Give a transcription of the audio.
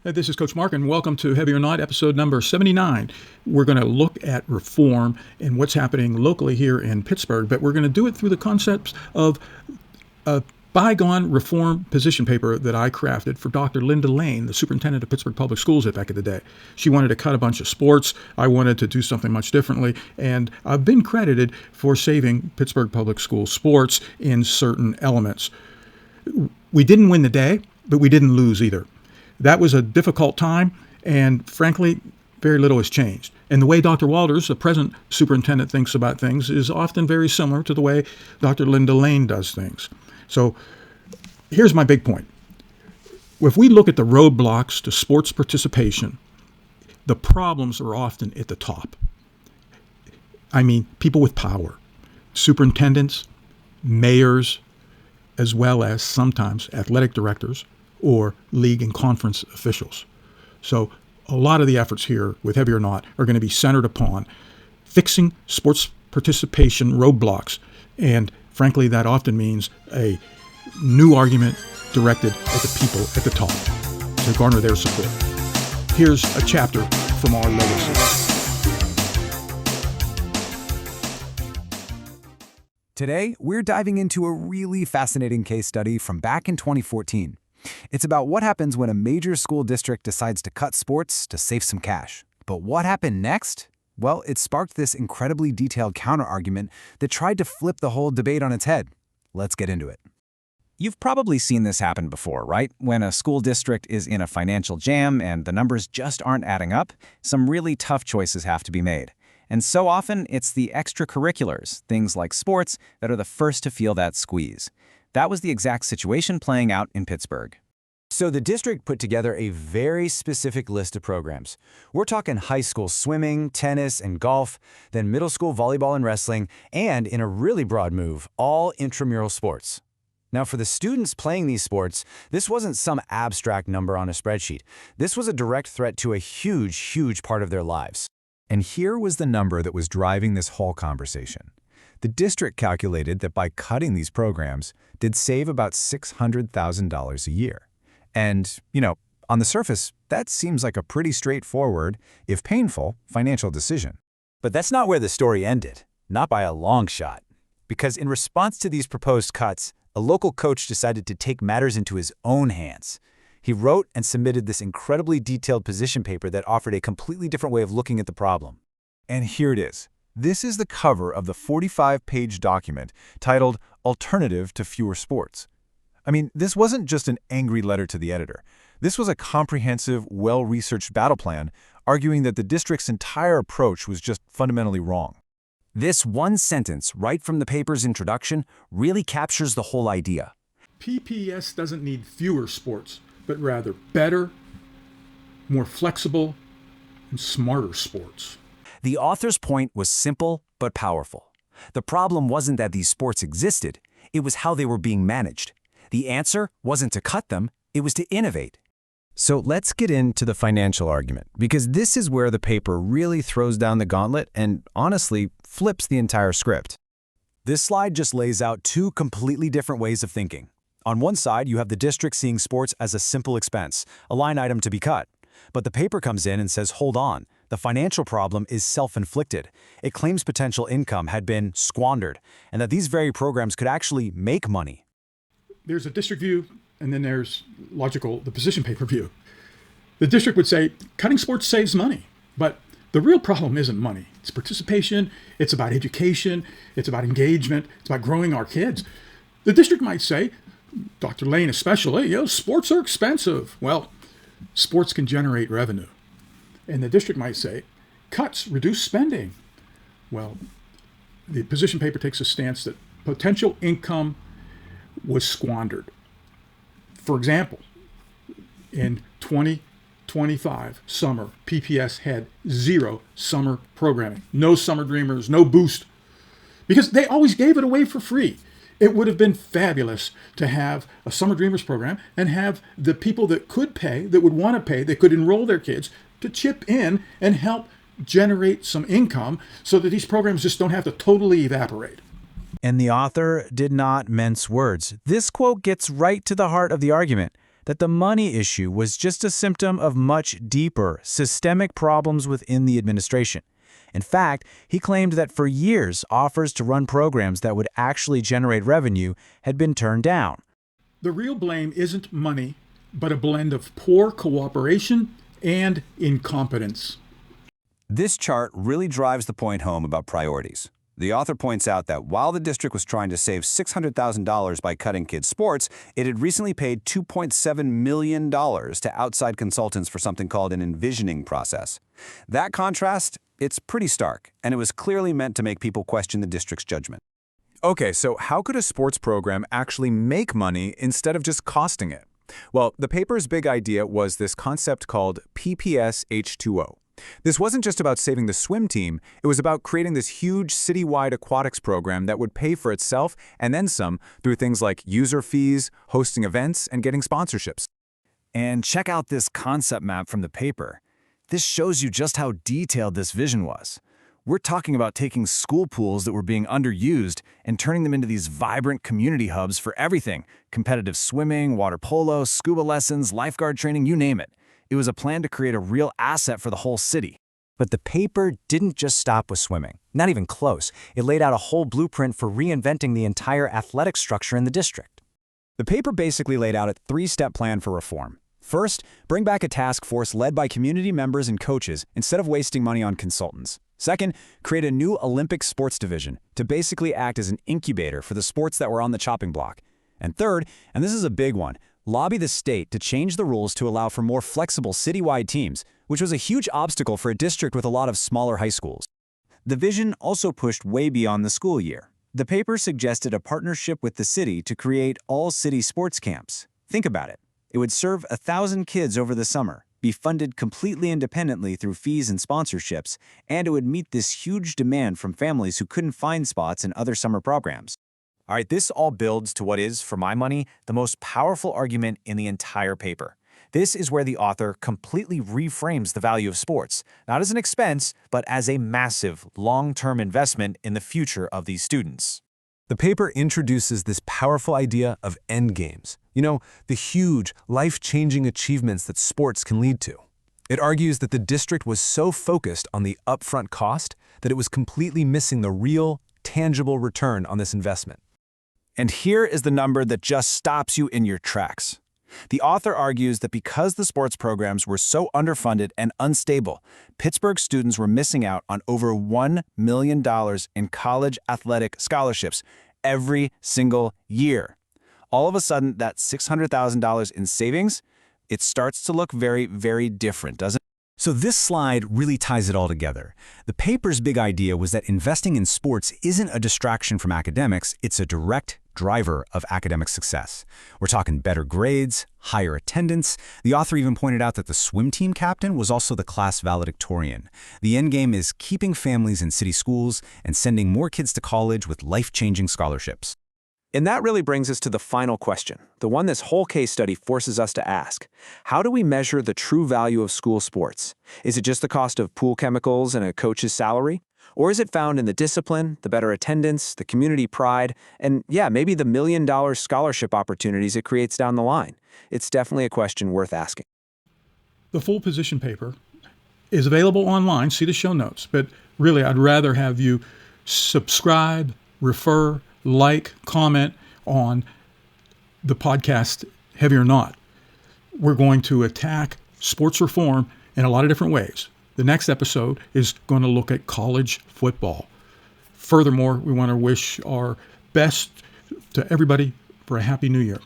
Hey, this is Coach Mark, and welcome to Heavy or Not, episode number 79. We're going to look at reform and what's happening locally here in Pittsburgh, but we're going to do it through the concepts of a bygone reform position paper that I crafted for Dr. Linda Lane, the superintendent of Pittsburgh Public Schools back in the day. She wanted to cut a bunch of sports. I wanted to do something much differently, and I've been credited for saving Pittsburgh Public School sports in certain elements. We didn't win the day, but we didn't lose either. That was a difficult time, and frankly, very little has changed. And the way Dr. Walters, the present superintendent, thinks about things is often very similar to the way Dr. Linda Lane does things. So here's my big point. If we look at the roadblocks to sports participation, the problems are often at the top. I mean, people with power, superintendents, mayors, as well as sometimes athletic directors, or league and conference officials. So a lot of the efforts here with Heavy or Not are going to be centered upon fixing sports participation roadblocks. And frankly, that often means a new argument directed at the people at the top to garner their support. Here's a chapter from our legacy. Today, we're diving into a really fascinating case study from back in 2014. It's about what happens when a major school district decides to cut sports to save some cash. But what happened next? Well, it sparked this incredibly detailed counter-argument that tried to flip the whole debate on its head. Let's get into it. You've probably seen this happen before, right? When a school district is in a financial jam and the numbers just aren't adding up, some really tough choices have to be made. And so often, it's the extracurriculars, things like sports, that are the first to feel that squeeze. That was the exact situation playing out in Pittsburgh. So the district put together a very specific list of programs. We're talking high school swimming, tennis, and golf, then middle school volleyball and wrestling, and in a really broad move, all intramural sports. Now for the students playing these sports, this wasn't some abstract number on a spreadsheet. This was a direct threat to a huge part of their lives. And here was the number that was driving this whole conversation. The district calculated that by cutting these programs, did save about $600,000 a year. And, on the surface, that seems like a pretty straightforward, if painful, financial decision. But that's not where the story ended, not by a long shot. Because in response to these proposed cuts, a local coach decided to take matters into his own hands. He wrote and submitted this incredibly detailed position paper that offered a completely different way of looking at the problem. And here it is. This is the cover of the 45-page document titled Alternative to Fewer Sports. I mean, this wasn't just an angry letter to the editor. This was a comprehensive, well-researched battle plan arguing that the district's entire approach was just fundamentally wrong. This one sentence right from the paper's introduction really captures the whole idea. PPS doesn't need fewer sports, but rather better, more flexible, and smarter sports. The author's point was simple but powerful. The problem wasn't that these sports existed, it was how they were being managed. The answer wasn't to cut them, it was to innovate. So let's get into the financial argument, because this is where the paper really throws down the gauntlet and, honestly, flips the entire script. This slide just lays out two completely different ways of thinking. On one side, you have the district seeing sports as a simple expense, a line item to be cut. But the paper comes in and says, hold on, the financial problem is self-inflicted. It claims potential income had been squandered, and that these very programs could actually make money. There's a district view, and then there's the position paper view. The district would say, cutting sports saves money, but the real problem isn't money. It's participation, it's about education, it's about engagement, it's about growing our kids. The district might say, Dr. Lane especially, sports are expensive. Well, sports can generate revenue. And the district might say, cuts reduce spending. Well, the position paper takes a stance that potential income was squandered. For example, in 2025 summer, PPS had 0 summer programming. No Summer Dreamers, no Boost, because they always gave it away for free. It would have been fabulous to have a Summer Dreamers program and have the people that could pay, that would want to pay, that could enroll their kids to chip in and help generate some income so that these programs just don't have to totally evaporate. And the author did not mince words. This quote gets right to the heart of the argument. that the money issue was just a symptom of much deeper, systemic problems within the administration. In fact, he claimed that for years, offers to run programs that would actually generate revenue had been turned down. The real blame isn't money, but a blend of poor cooperation and incompetence. This chart really drives the point home about priorities. The author points out that while the district was trying to save $600,000 by cutting kids' sports, it had recently paid $2.7 million to outside consultants for something called an envisioning process. That contrast, it's pretty stark, and it was clearly meant to make people question the district's judgment. Okay, so how could a sports program actually make money instead of just costing it? Well, the paper's big idea was this concept called PPS H2O. This wasn't just about saving the swim team, it was about creating this huge citywide aquatics program that would pay for itself and then some through things like user fees, hosting events, and getting sponsorships. And check out this concept map from the paper. This shows you just how detailed this vision was. We're talking about taking school pools that were being underused and turning them into these vibrant community hubs for everything: competitive swimming, water polo, scuba lessons, lifeguard training, you name it. It was a plan to create a real asset for the whole city. But the paper didn't just stop with swimming. Not even close. It laid out a whole blueprint for reinventing the entire athletic structure in the district. The paper basically laid out a three-step plan for reform. First, bring back a task force led by community members and coaches instead of wasting money on consultants. Second, create a new Olympic sports division to basically act as an incubator for the sports that were on the chopping block. And third, and this is a big one, lobby the state to change the rules to allow for more flexible citywide teams, which was a huge obstacle for a district with a lot of smaller high schools. The vision also pushed way beyond the school year. The paper suggested a partnership with the city to create all-city sports camps. Think about it. It would serve 1,000 kids over the summer, be funded completely independently through fees and sponsorships, and it would meet this huge demand from families who couldn't find spots in other summer programs. All right, this all builds to what is, for my money, the most powerful argument in the entire paper. This is where the author completely reframes the value of sports, not as an expense, but as a massive, long-term investment in the future of these students. The paper introduces this powerful idea of endgames. You know, the huge, life-changing achievements that sports can lead to. It argues that the district was so focused on the upfront cost that it was completely missing the real, tangible return on this investment. And here is the number that just stops you in your tracks. The author argues that because the sports programs were so underfunded and unstable, Pittsburgh students were missing out on over $1 million in college athletic scholarships every single year. All of a sudden, that $600,000 in savings, it starts to look very, very different, doesn't it? So this slide really ties it all together. The paper's big idea was that investing in sports isn't a distraction from academics, it's a direct driver of academic success. We're talking better grades, higher attendance. The author even pointed out that the swim team captain was also the class valedictorian. The end game is keeping families in city schools and sending more kids to college with life-changing scholarships. And that really brings us to the final question, the one this whole case study forces us to ask. How do we measure the true value of school sports? Is it just the cost of pool chemicals and a coach's salary? Or is it found in the discipline, the better attendance, the community pride, and maybe the $1 million scholarship opportunities it creates down the line? It's definitely a question worth asking. The full position paper is available online. See the show notes. But really, I'd rather have you subscribe, refer, like, comment on the podcast, Heavy or Not. We're going to attack sports reform in a lot of different ways. The next episode is going to look at college football. Furthermore, we want to wish our best to everybody for a Happy New Year.